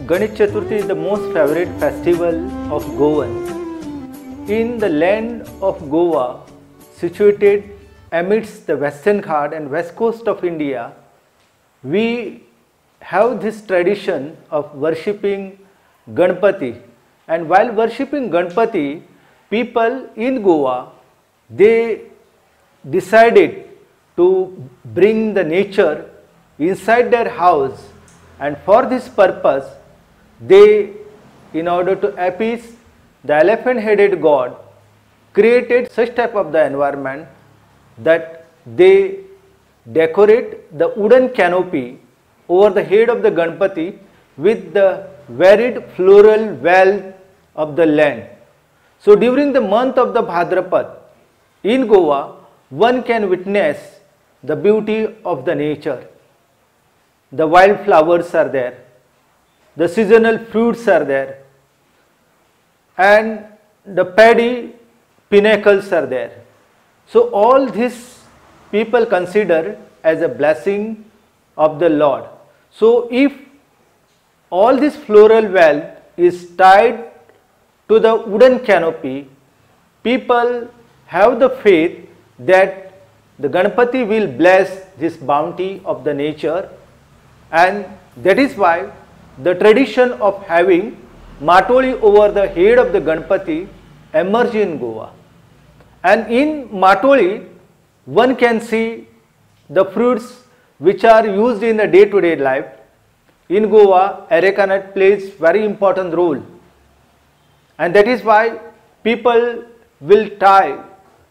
Ganesh Chaturthi is the most favorite festival of Goans. In the land of Goa, situated amidst the Western Ghat and west coast of India, we have this tradition of worshipping Ganpati. And while worshipping Ganpati, people in Goa, they decided to bring the nature inside their house, and for this purpose they, in order to appease the elephant-headed god, created such type of the environment that they decorate the wooden canopy over the head of the Ganpati with the varied floral wealth of the land. So during the month of the Bhadrapad in Goa, one can witness the beauty of the nature. The wild flowers are there, the seasonal fruits are there, and the paddy pinnacles are there. So all this people consider as a blessing of the Lord. So if all this floral wealth is tied to the wooden canopy, people have the faith that the Ganpati will bless this bounty of the nature, and that is why the tradition of having Matoli over the head of the Ganpati emerged in Goa. And in Matoli, one can see the fruits which are used in the day-to-day life. In Goa, areca nut plays very important role, and that is why people will tie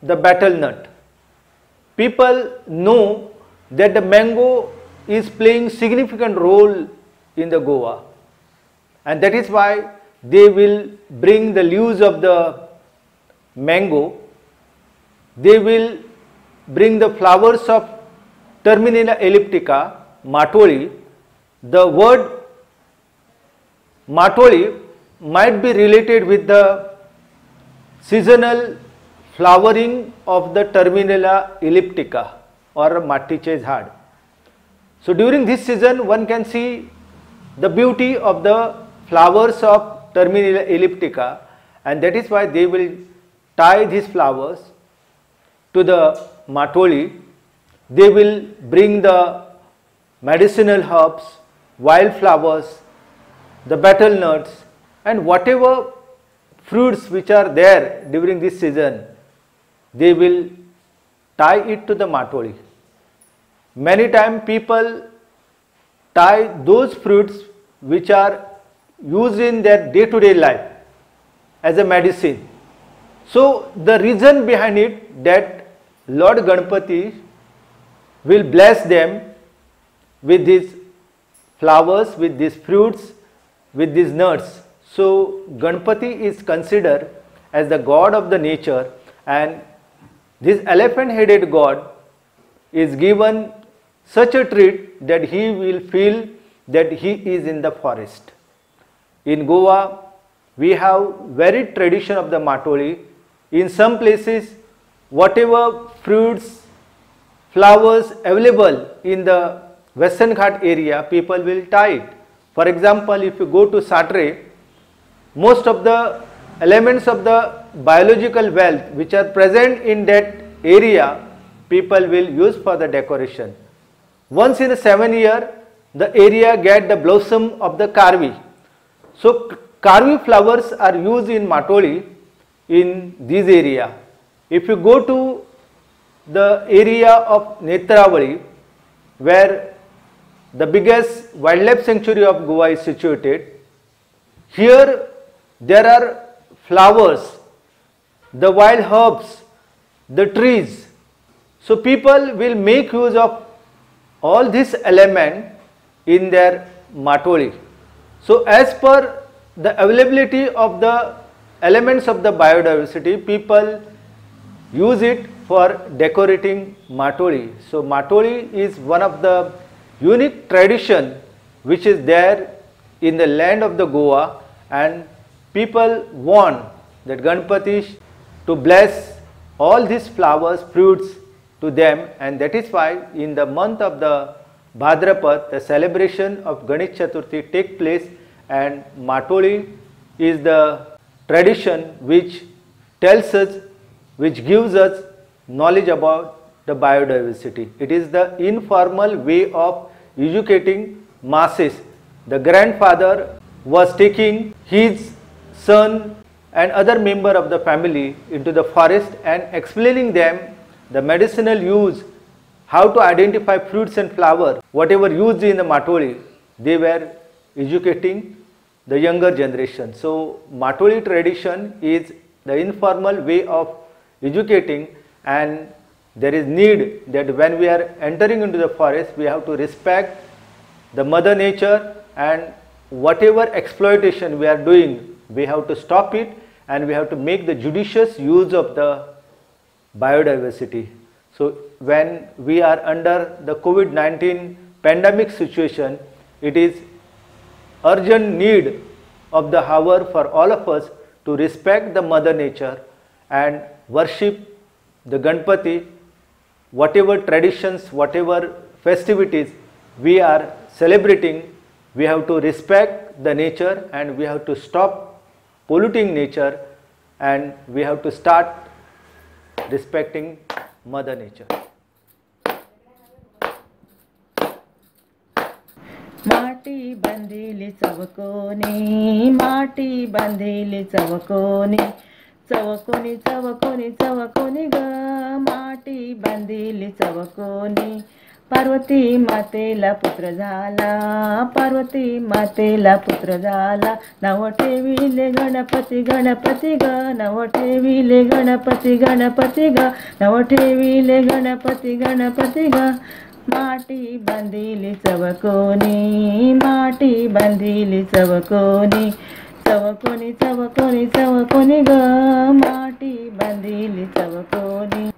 the betel nut. People know that the mango is playing significant role in the Goa, and that is why they will bring the leaves of the mango, they will bring the flowers of Terminilla elliptica, Matoli. The word Matoli might be related with the seasonal flowering of the Terminilla elliptica or Mattiche Jhad. So during this season, one can see the beauty of the flowers of Terminilla elliptica, and that is why they will tie these flowers to the Matoli. They will bring the medicinal herbs, wildflowers, the betel nuts, and whatever fruits which are there during this season, they will tie it to the Matoli. Many times people tie those fruits which are used in their day-to-day life as a medicine. So the reason behind it that Lord Ganpati will bless them with these flowers, with these fruits, with these nuts. So Ganpati is considered as the god of the nature, and this elephant-headed god is given such a treat that he will feel that he is in the forest. In Goa, we have varied tradition of the Matoli. In some places, whatever fruits, flowers available in the Western Ghat area, people will tie it. For example, if you go to Satre, most of the elements of the biological wealth which are present in that area, people will use for the decoration. Once in a 7 year, the area get the blossom of the Karvi. So Karvi flowers are used in Matoli in this area. If you go to the area of Netravali, where the biggest wildlife sanctuary of Goa is situated, here there are flowers, the wild herbs, the trees. So people will make use of all this element in their Matoli. So as per the availability of the elements of the biodiversity, people use it for decorating Matoli. So Matoli is one of the unique tradition which is there in the land of the Goa, and people want that Ganpati to bless all these flowers, fruits to them, and that is why in the month of the Bhadrapad, the celebration of Ganesh Chaturthi take place, and Matoli is the tradition which tells us, which gives us knowledge about the biodiversity. It is the informal way of educating masses. The grandfather was taking his son and other member of the family into the forest and explaining them the medicinal use, how to identify fruits and flowers, whatever used in the Matoli, they were educating the younger generation. So Matoli tradition is the informal way of educating, and there is need that when we are entering into the forest, we have to respect the mother nature, and whatever exploitation we are doing, we have to stop it, and we have to make the judicious use of the biodiversity. So when we are under the COVID-19 pandemic situation, it is urgent need of the hour for all of us to respect the mother nature and worship the Ganpati. Whatever traditions, whatever festivities we are celebrating, we have to respect the nature, and we have to stop polluting nature, and we have to start respecting mother nature. माटी बांधिली चवकोनी, माटी बांधिली चवकोनी, चवकोनी चवकोनी चवकोनी ग, माटी बांधिली चवकोनी. पार्वती मातेला पुत्र झाला, पार्वती मातेला पुत्र झाला. नाव ठेविले गणपती गणपती ग, नाव ठेविले गणपती गणपती ग, नाव ठेविले गणपती गणपती ग. माटी बांधिली चवकोनी, माटी बांधिली चवकोनी, चवकोनी चवकोनी चवकोनी ग, माटी बांधिली चवकोनी.